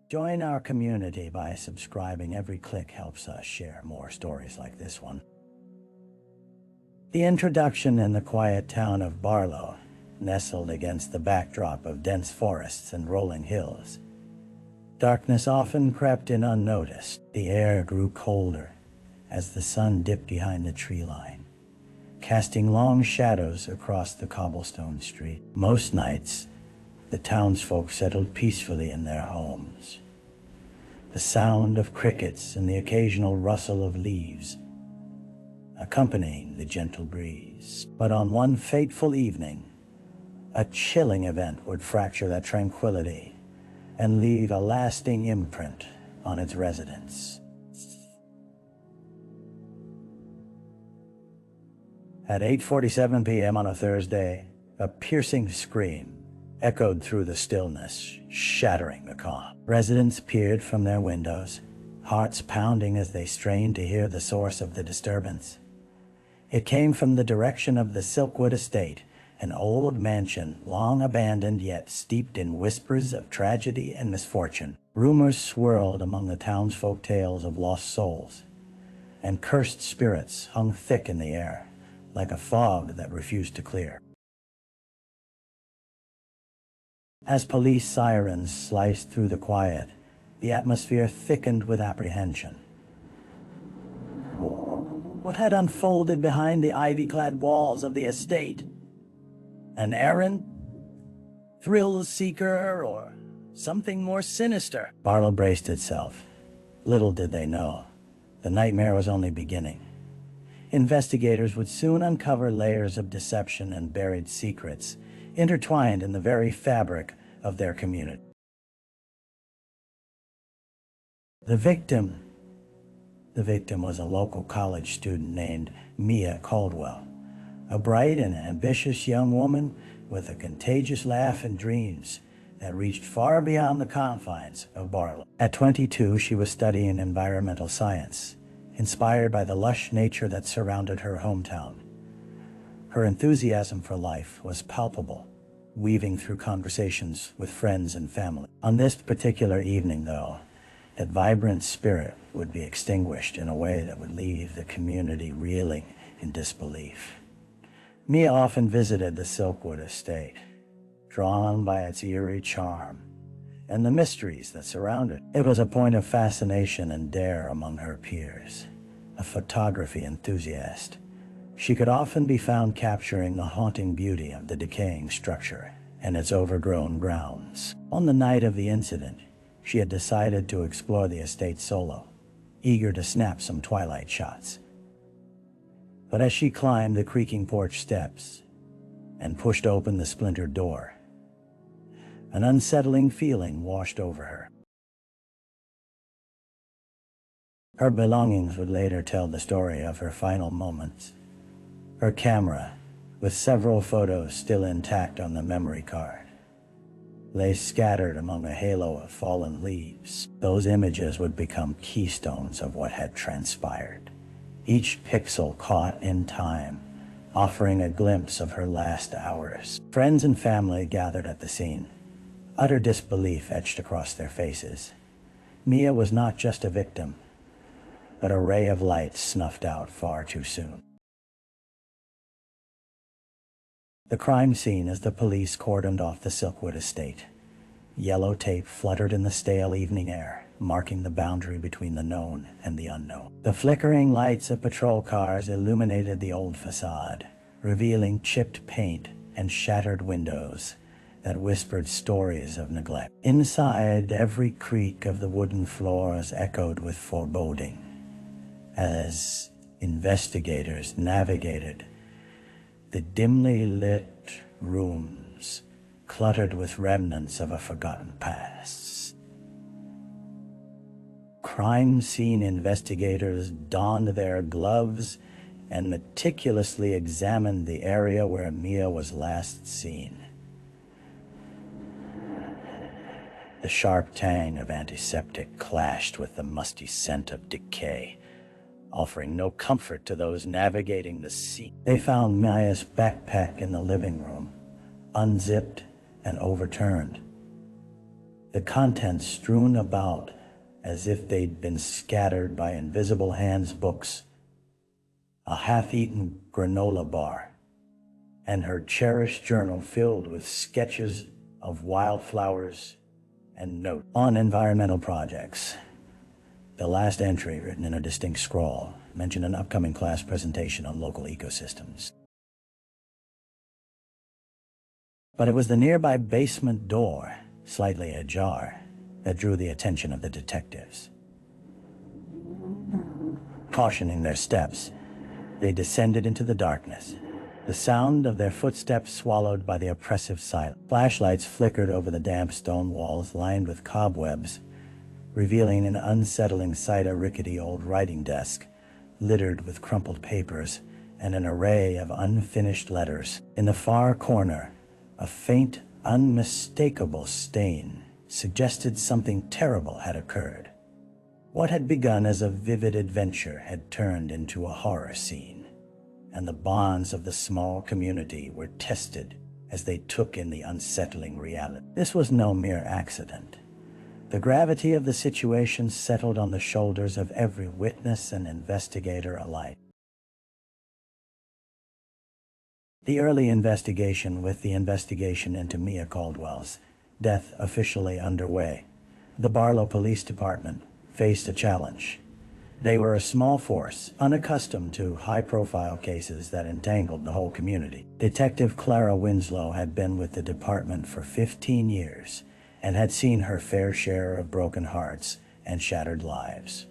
Join our community by subscribing. Every click helps us share more stories like this one. The introduction in the quiet town of Barlow, nestled against the backdrop of dense forests and rolling hills. Darkness often crept in unnoticed. The air grew colder as the sun dipped behind the tree line, casting long shadows across the cobblestone street. Most nights, the townsfolk settled peacefully in their homes. The sound of crickets and the occasional rustle of leaves accompanying the gentle breeze. But on one fateful evening, a chilling event would fracture that tranquility and leave a lasting imprint on its residents. At 8:47 p.m. on a Thursday, a piercing scream echoed through the stillness, shattering the calm. Residents peered from their windows, hearts pounding as they strained to hear the source of the disturbance. It came from the direction of the Silkwood Estate, an old mansion long abandoned yet steeped in whispers of tragedy and misfortune. Rumors swirled among the townsfolk, tales of lost souls, and cursed spirits hung thick in the air, like a fog that refused to clear. As police sirens sliced through the quiet, the atmosphere thickened with apprehension. What had unfolded behind the ivy-clad walls of the estate? An errand? Thrill-seeker, or something more sinister? Barlow braced itself. Little did they know, the nightmare was only beginning. Investigators would soon uncover layers of deception and buried secrets, intertwined in the very fabric of their community. The victim was a local college student named Mia Caldwell, a bright and ambitious young woman with a contagious laugh and dreams that reached far beyond the confines of Barlow. At 22, she was studying environmental science, inspired by the lush nature that surrounded her hometown. Her enthusiasm for life was palpable, weaving through conversations with friends and family. On this particular evening, though, that vibrant spirit would be extinguished in a way that would leave the community reeling in disbelief. Mia often visited the Silkwood Estate, drawn by its eerie charm and the mysteries that surrounded it. It was a point of fascination and dare among her peers. A photography enthusiast, she could often be found capturing the haunting beauty of the decaying structure and its overgrown grounds. On the night of the incident, she had decided to explore the estate solo, eager to snap some twilight shots. But as she climbed the creaking porch steps and pushed open the splintered door, an unsettling feeling washed over her. Her belongings would later tell the story of her final moments. Her camera, with several photos still intact on the memory card, lay scattered among a halo of fallen leaves. Those images would become keystones of what had transpired, each pixel caught in time, offering a glimpse of her last hours. Friends and family gathered at the scene, utter disbelief etched across their faces. Mia was not just a victim, but a ray of light snuffed out far too soon. The crime scene as the police cordoned off the Silkwood Estate. Yellow tape fluttered in the stale evening air, marking the boundary between the known and the unknown. The flickering lights of patrol cars illuminated the old facade, revealing chipped paint and shattered windows that whispered stories of neglect. Inside, every creak of the wooden floors echoed with foreboding as investigators navigated the dimly lit rooms cluttered with remnants of a forgotten past. Crime scene investigators donned their gloves and meticulously examined the area where Mia was last seen. The sharp tang of antiseptic clashed with the musty scent of decay, offering no comfort to those navigating the scene. They found Mia's backpack in the living room, unzipped and overturned. the contents strewn about as if they'd been scattered by invisible hands. Books, a half-eaten granola bar, and her cherished journal filled with sketches of wildflowers and notes on environmental projects. The last entry, written in a distinct scrawl, mentioned an upcoming class presentation on local ecosystems. But it was the nearby basement door, slightly ajar, that drew the attention of the detectives. Cautioning their steps, they descended into the darkness, the sound of their footsteps swallowed by the oppressive silence. Flashlights flickered over the damp stone walls lined with cobwebs, revealing an unsettling sight: a rickety old writing desk, littered with crumpled papers, and an array of unfinished letters. In the far corner, a faint, unmistakable stain suggested something terrible had occurred. What had begun as a vivid adventure had turned into a horror scene, and the bonds of the small community were tested as they took in the unsettling reality. This was no mere accident. The gravity of the situation settled on the shoulders of every witness and investigator alike. The early investigation, with the investigation into Mia Caldwell's death officially underway, the Barlow Police Department faced a challenge. They were a small force, unaccustomed to high-profile cases that entangled the whole community. Detective Clara Winslow had been with the department for 15 years and had seen her fair share of broken hearts and shattered lives.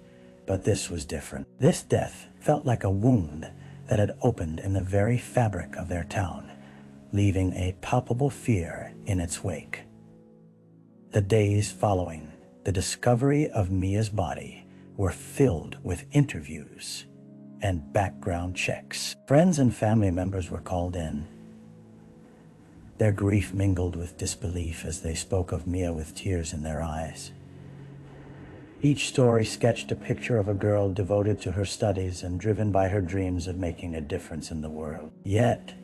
But this was different. This death felt like a wound that had opened in the very fabric of their town, leaving a palpable fear in its wake. The days following the discovery of Mia's body were filled with interviews and background checks. Friends and family members were called in. Their grief mingled with disbelief as they spoke of Mia with tears in their eyes. Each story sketched a picture of a girl devoted to her studies and driven by her dreams of making a difference in the world. Yet,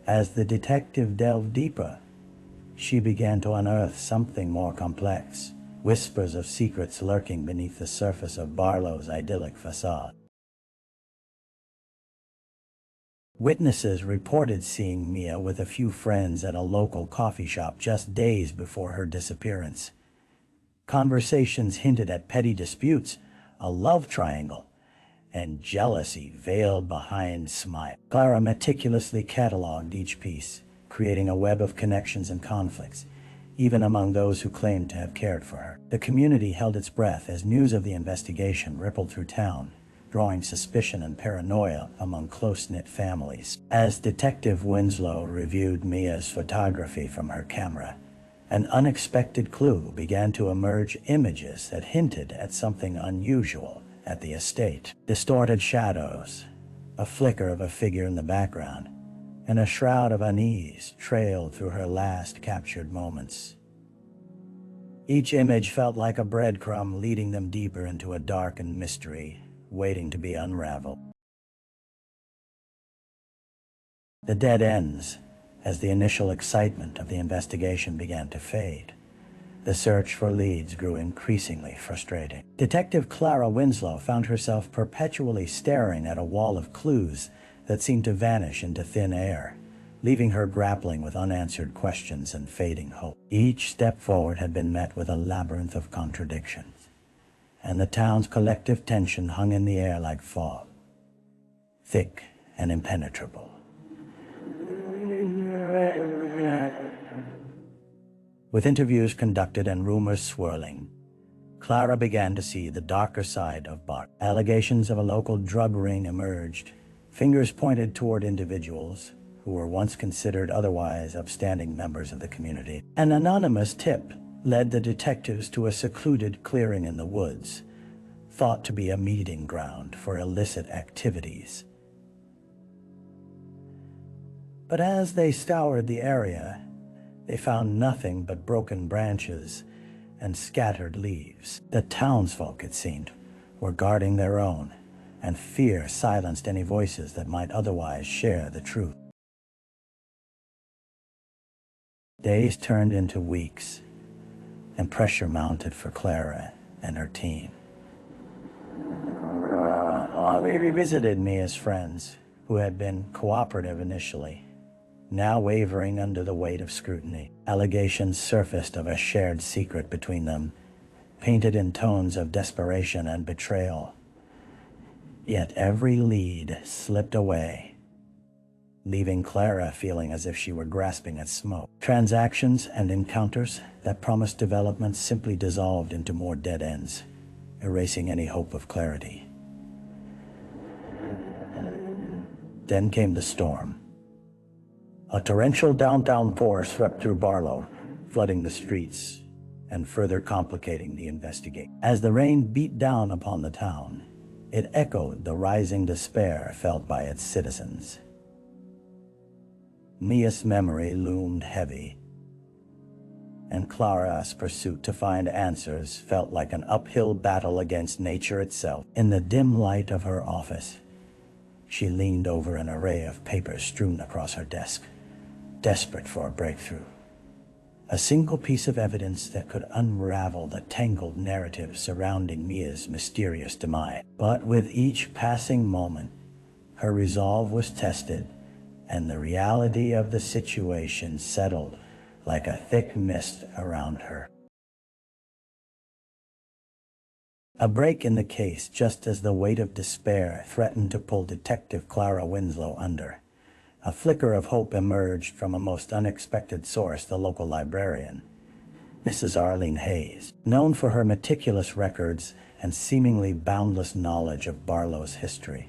as the detective delved deeper, she began to unearth something more complex, whispers of secrets lurking beneath the surface of Barlow's idyllic facade. Witnesses reported seeing Mia with a few friends at a local coffee shop just days before her disappearance. Conversations hinted at petty disputes, a love triangle, and jealousy veiled behind smiles. Clara meticulously cataloged each piece, creating a web of connections and conflicts, even among those who claimed to have cared for her. The community held its breath as news of the investigation rippled through town, drawing suspicion and paranoia among close-knit families. As Detective Winslow reviewed Mia's photography from her camera, an unexpected clue began to emerge: images that hinted at something unusual at the estate. Distorted shadows, a flicker of a figure in the background, and a shroud of unease trailed through her last captured moments. Each image felt like a breadcrumb leading them deeper into a darkened mystery, waiting to be unraveled. The dead ends as the initial excitement of the investigation began to fade. The search for leads grew increasingly frustrating. Detective Clara Winslow found herself perpetually staring at a wall of clues that seemed to vanish into thin air, leaving her grappling with unanswered questions and fading hope. Each step forward had been met with a labyrinth of contradictions, and the town's collective tension hung in the air like fog, thick and impenetrable. With interviews conducted and rumors swirling, Clara began to see the darker side of Bart. Allegations of a local drug ring emerged. Fingers pointed toward individuals who were once considered otherwise upstanding members of the community. An anonymous tip led the detectives to a secluded clearing in the woods, thought to be a meeting ground for illicit activities. But as they scoured the area, they found nothing but broken branches and scattered leaves. The townsfolk, it seemed, were guarding their own, and fear silenced any voices that might otherwise share the truth. Days turned into weeks. and pressure mounted for Clara and her team. We revisited Mia's friends, who had been cooperative initially, now wavering under the weight of scrutiny. Allegations surfaced of a shared secret between them, painted in tones of desperation and betrayal. Yet every lead slipped away, leaving Clara feeling as if she were grasping at smoke. Transactions and encounters that promised development simply dissolved into more dead ends, erasing any hope of clarity. Then came the storm. A torrential downpour swept through Barlow, flooding the streets and further complicating the investigation. As the rain beat down upon the town, it echoed the rising despair felt by its citizens. Mia's memory loomed heavy, and Clara's pursuit to find answers felt like an uphill battle against nature itself. In the dim light of her office, she leaned over an array of papers strewn across her desk, desperate for a breakthrough. A single piece of evidence that could unravel the tangled narrative surrounding Mia's mysterious demise. But with each passing moment, her resolve was tested, and the reality of the situation settled like a thick mist around her. A break in the case just as the weight of despair threatened to pull Detective Clara Winslow under. A flicker of hope emerged from a most unexpected source, the local librarian, Mrs. Arlene Hayes. Known for her meticulous records and seemingly boundless knowledge of Barlow's history,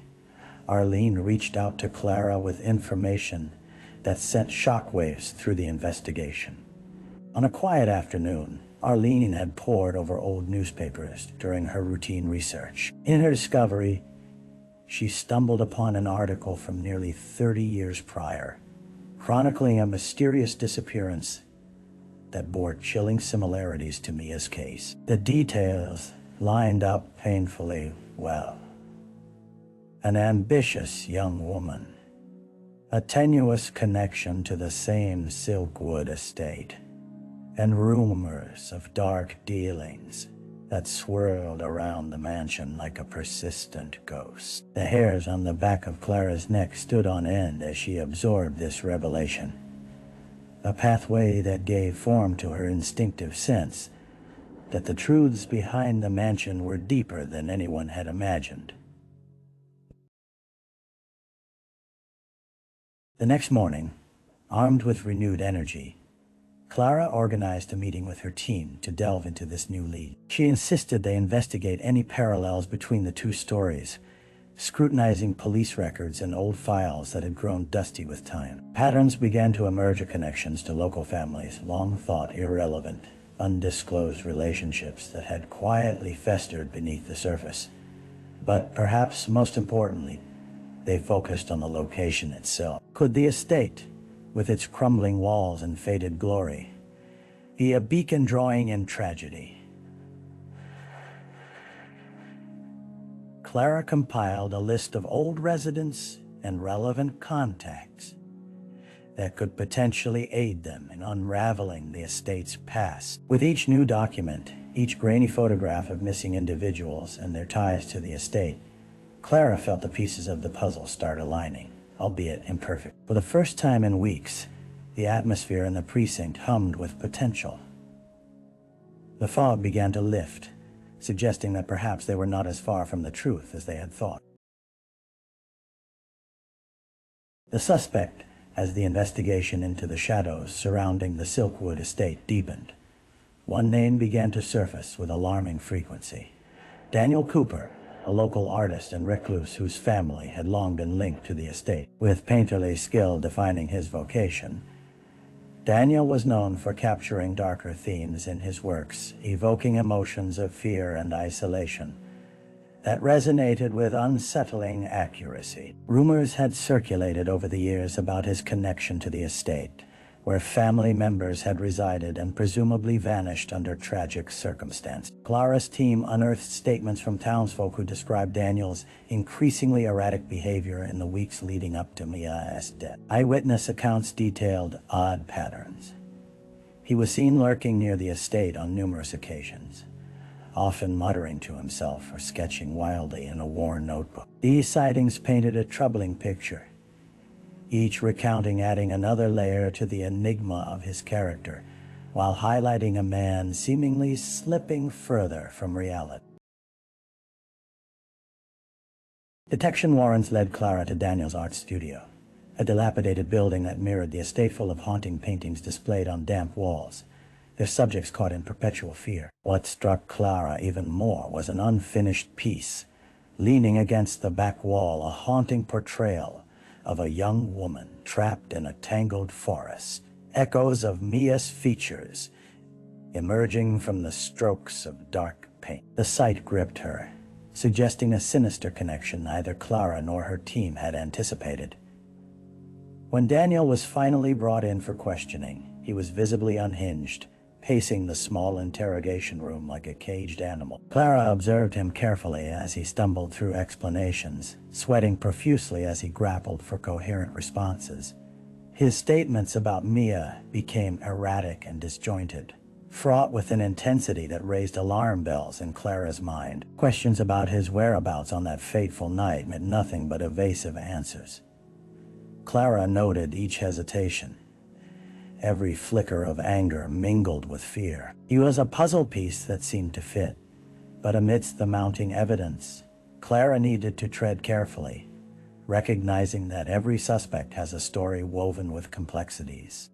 Arlene reached out to Clara with information that sent shockwaves through the investigation. On a quiet afternoon, Arlene had pored over old newspapers during her routine research. In her discovery, she stumbled upon an article from nearly 30 years prior, chronicling a mysterious disappearance that bore chilling similarities to Mia's case. The details lined up painfully well. An ambitious young woman, a tenuous connection to the same Silkwood Estate, and rumors of dark dealings that swirled around the mansion like a persistent ghost. The hairs on the back of Clara's neck stood on end as she absorbed this revelation, a pathway that gave form to her instinctive sense that the truths behind the mansion were deeper than anyone had imagined. The next morning, armed with renewed energy, Clara organized a meeting with her team to delve into this new lead. She insisted they investigate any parallels between the two stories, scrutinizing police records and old files that had grown dusty with time. Patterns began to emerge of connections to local families, long thought irrelevant, undisclosed relationships that had quietly festered beneath the surface. But perhaps most importantly, they focused on the location itself. Could the estate, with its crumbling walls and faded glory, be a beacon drawing in tragedy? Clara compiled a list of old residents and relevant contacts that could potentially aid them in unraveling the estate's past. With each new document, each grainy photograph of missing individuals and their ties to the estate, Clara felt the pieces of the puzzle start aligning, albeit imperfect. For the first time in weeks, the atmosphere in the precinct hummed with potential. The fog began to lift, suggesting that perhaps they were not as far from the truth as they had thought. The suspect, as the investigation into the shadows surrounding the Silkwood Estate deepened, one name began to surface with alarming frequency. Daniel Cooper, a local artist and recluse whose family had long been linked to the estate. With painterly skill defining his vocation, Daniel was known for capturing darker themes in his works, evoking emotions of fear and isolation that resonated with unsettling accuracy. Rumors had circulated over the years about his connection to the estate, where family members had resided and presumably vanished under tragic circumstance. Clara's team unearthed statements from townsfolk who described Daniel's increasingly erratic behavior in the weeks leading up to Mia's death. Eyewitness accounts detailed odd patterns. He was seen lurking near the estate on numerous occasions, often muttering to himself or sketching wildly in a worn notebook. These sightings painted a troubling picture, each recounting adding another layer to the enigma of his character, while highlighting a man seemingly slipping further from reality. Detection warrants led Clara to Daniel's art studio, a dilapidated building that mirrored the estate full of haunting paintings displayed on damp walls, their subjects caught in perpetual fear. What struck Clara even more was an unfinished piece, leaning against the back wall, a haunting portrayal of a young woman trapped in a tangled forest, echoes of Mia's features emerging from the strokes of dark paint. The sight gripped her, suggesting a sinister connection neither Clara nor her team had anticipated. When Daniel was finally brought in for questioning, he was visibly unhinged, pacing the small interrogation room like a caged animal. Clara observed him carefully as he stumbled through explanations, sweating profusely as he grappled for coherent responses. His statements about Mia became erratic and disjointed, fraught with an intensity that raised alarm bells in Clara's mind. Questions about his whereabouts on that fateful night meant nothing but evasive answers. Clara noted each hesitation, every flicker of anger mingled with fear. He was a puzzle piece that seemed to fit, but amidst the mounting evidence, Clara needed to tread carefully, recognizing that every suspect has a story woven with complexities.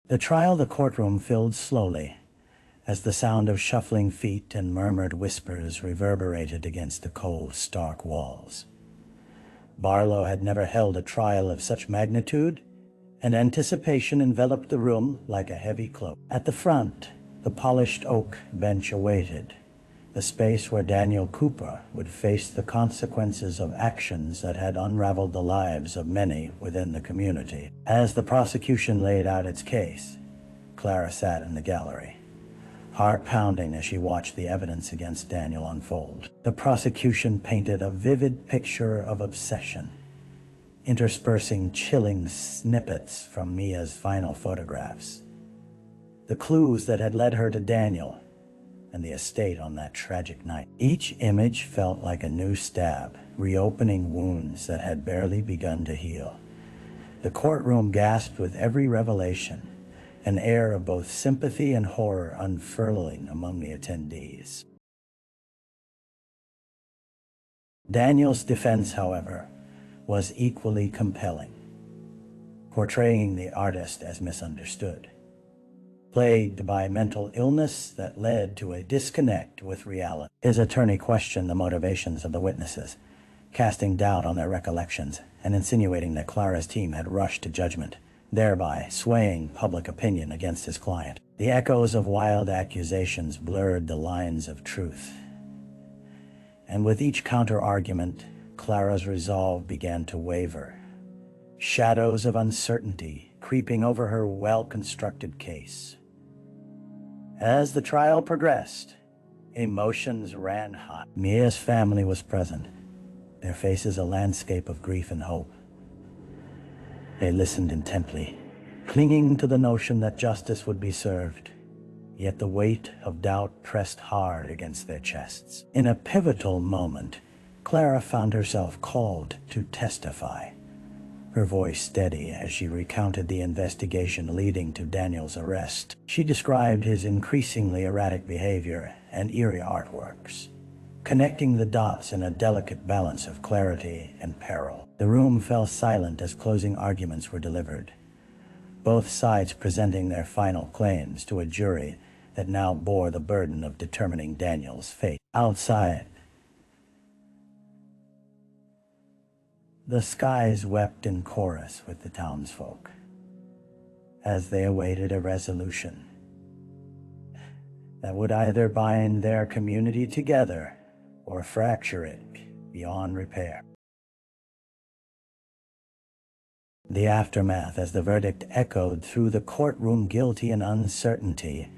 The courtroom filled slowly, as the sound of shuffling feet and murmured whispers reverberated against the cold, stark walls. Barlow had never held a trial of such magnitude, and anticipation enveloped the room like a heavy cloak. At the front, the polished oak bench awaited, the space where Daniel Cooper would face the consequences of actions that had unraveled the lives of many within the community. As the prosecution laid out its case, Clara sat in the gallery, heart pounding as she watched the evidence against Daniel unfold. The prosecution painted a vivid picture of obsession, interspersing chilling snippets from Mia's final photographs, the clues that had led her to Daniel and the estate on that tragic night. Each image felt like a new stab, reopening wounds that had barely begun to heal. The courtroom gasped with every revelation, an air of both sympathy and horror unfurling among the attendees. Daniel's defense, however, was equally compelling, portraying the artist as misunderstood, plagued by mental illness that led to a disconnect with reality. His attorney questioned the motivations of the witnesses, casting doubt on their recollections and insinuating that Clara's team had rushed to judgment, thereby swaying public opinion against his client. The echoes of wild accusations blurred the lines of truth, and with each counter-argument, Clara's resolve began to waver, shadows of uncertainty creeping over her well-constructed case. As the trial progressed, emotions ran hot. Mia's family was present, their faces a landscape of grief and hope. They listened intently, clinging to the notion that justice would be served, yet the weight of doubt pressed hard against their chests. In a pivotal moment, Clara found herself called to testify, her voice steady as she recounted the investigation leading to Daniel's arrest. She described his increasingly erratic behavior and eerie artworks, connecting the dots in a delicate balance of clarity and peril. The room fell silent as closing arguments were delivered, both sides presenting their final claims to a jury that now bore the burden of determining Daniel's fate. Outside, the skies wept in chorus with the townsfolk as they awaited a resolution that would either bind their community together or fracture it beyond repair. The aftermath, as the verdict echoed through the courtroom, guilty and uncertainty,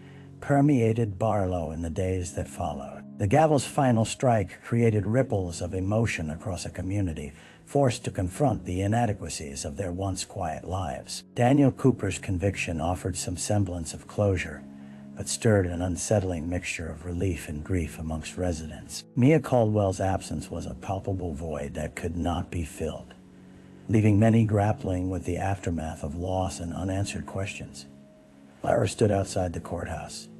permeated Barlow in the days that followed. The gavel's final strike created ripples of emotion across a community, forced to confront the inadequacies of their once quiet lives. Daniel Cooper's conviction offered some semblance of closure, but stirred an unsettling mixture of relief and grief amongst residents. Mia Caldwell's absence was a palpable void that could not be filled, leaving many grappling with the aftermath of loss and unanswered questions. Clara stood outside the courthouse,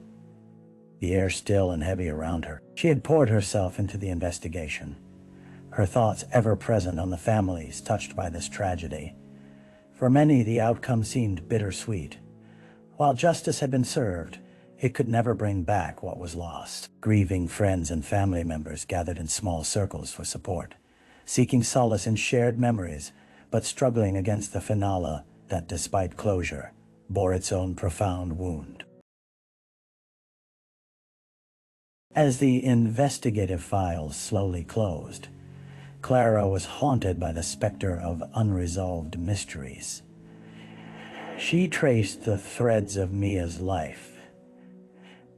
the air still and heavy around her. She had poured herself into the investigation, her thoughts ever present on the families touched by this tragedy. For many, the outcome seemed bittersweet. While justice had been served, it could never bring back what was lost. Grieving friends and family members gathered in small circles for support, seeking solace in shared memories, but struggling against the finale that, despite closure, bore its own profound wound. As the investigative files slowly closed, Clara was haunted by the specter of unresolved mysteries. She traced the threads of Mia's life,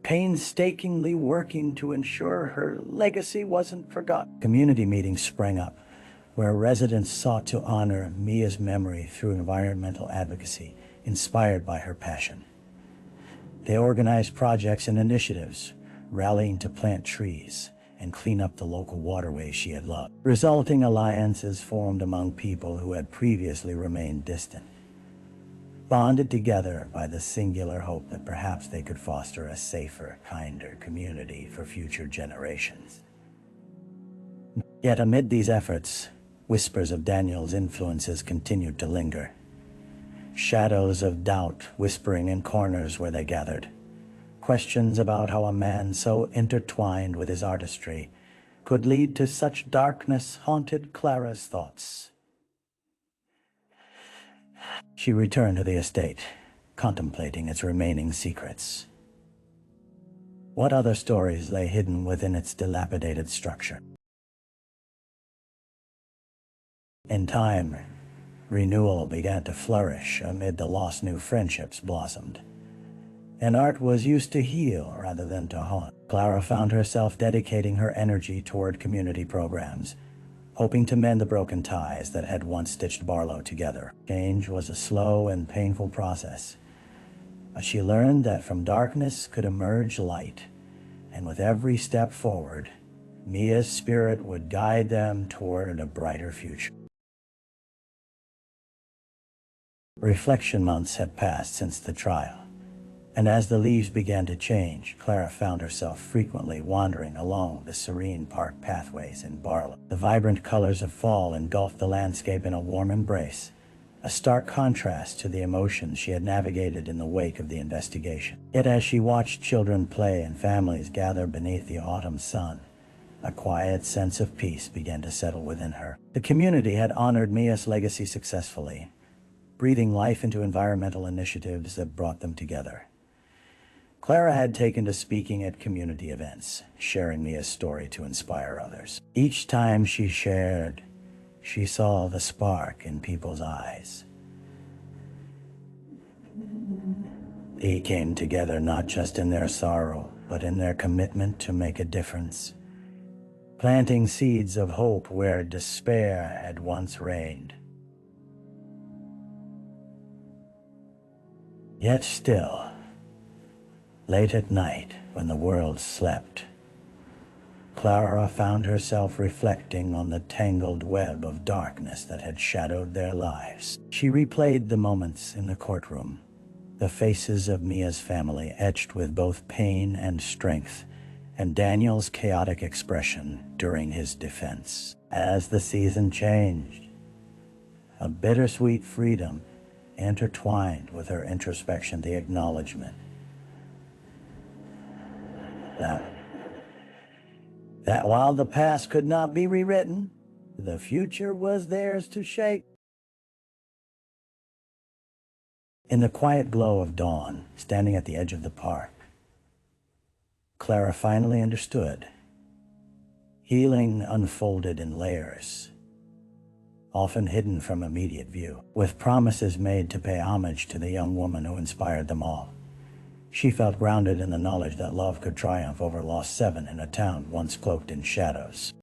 painstakingly working to ensure her legacy wasn't forgotten. Community meetings sprang up, where residents sought to honor Mia's memory through environmental advocacy, inspired by her passion. They organized projects and initiatives, rallying to plant trees and clean up the local waterways she had loved. Resulting alliances formed among people who had previously remained distant, bonded together by the singular hope that perhaps they could foster a safer, kinder community for future generations. Yet amid these efforts, whispers of Daniel's influences continued to linger. Shadows of doubt whispering in corners where they gathered. Questions about how a man so intertwined with his artistry could lead to such darkness haunted Clara's thoughts. She returned to the estate, contemplating its remaining secrets. What other stories lay hidden within its dilapidated structure? In time, renewal began to flourish amid the lost. New friendships blossomed, and art was used to heal rather than to haunt. Clara found herself dedicating her energy toward community programs, hoping to mend the broken ties that had once stitched Barlow together. Change was a slow and painful process, but she learned that from darkness could emerge light, and with every step forward, Mia's spirit would guide them toward a brighter future. Reflection months had passed since the trial, and as the leaves began to change, Clara found herself frequently wandering along the serene park pathways in Barlow. The vibrant colors of fall engulfed the landscape in a warm embrace, a stark contrast to the emotions she had navigated in the wake of the investigation. Yet as she watched children play and families gather beneath the autumn sun, a quiet sense of peace began to settle within her. The community had honored Mia's legacy successfully, breathing life into environmental initiatives that brought them together. Clara had taken to speaking at community events, sharing Mia's story to inspire others. Each time she shared, she saw the spark in people's eyes. They came together not just in their sorrow, but in their commitment to make a difference, planting seeds of hope where despair had once reigned. Yet still, late at night, when the world slept, Clara found herself reflecting on the tangled web of darkness that had shadowed their lives. She replayed the moments in the courtroom, the faces of Mia's family etched with both pain and strength, and Daniel's chaotic expression during his defense. As the season changed, a bittersweet freedom intertwined with her introspection, the acknowledgement that while the past could not be rewritten, the future was theirs to shape. In the quiet glow of dawn, standing at the edge of the park, Clara finally understood. Healing unfolded in layers, often hidden from immediate view, with promises made to pay homage to the young woman who inspired them all. She felt grounded in the knowledge that love could triumph over lost seven in a town once cloaked in shadows.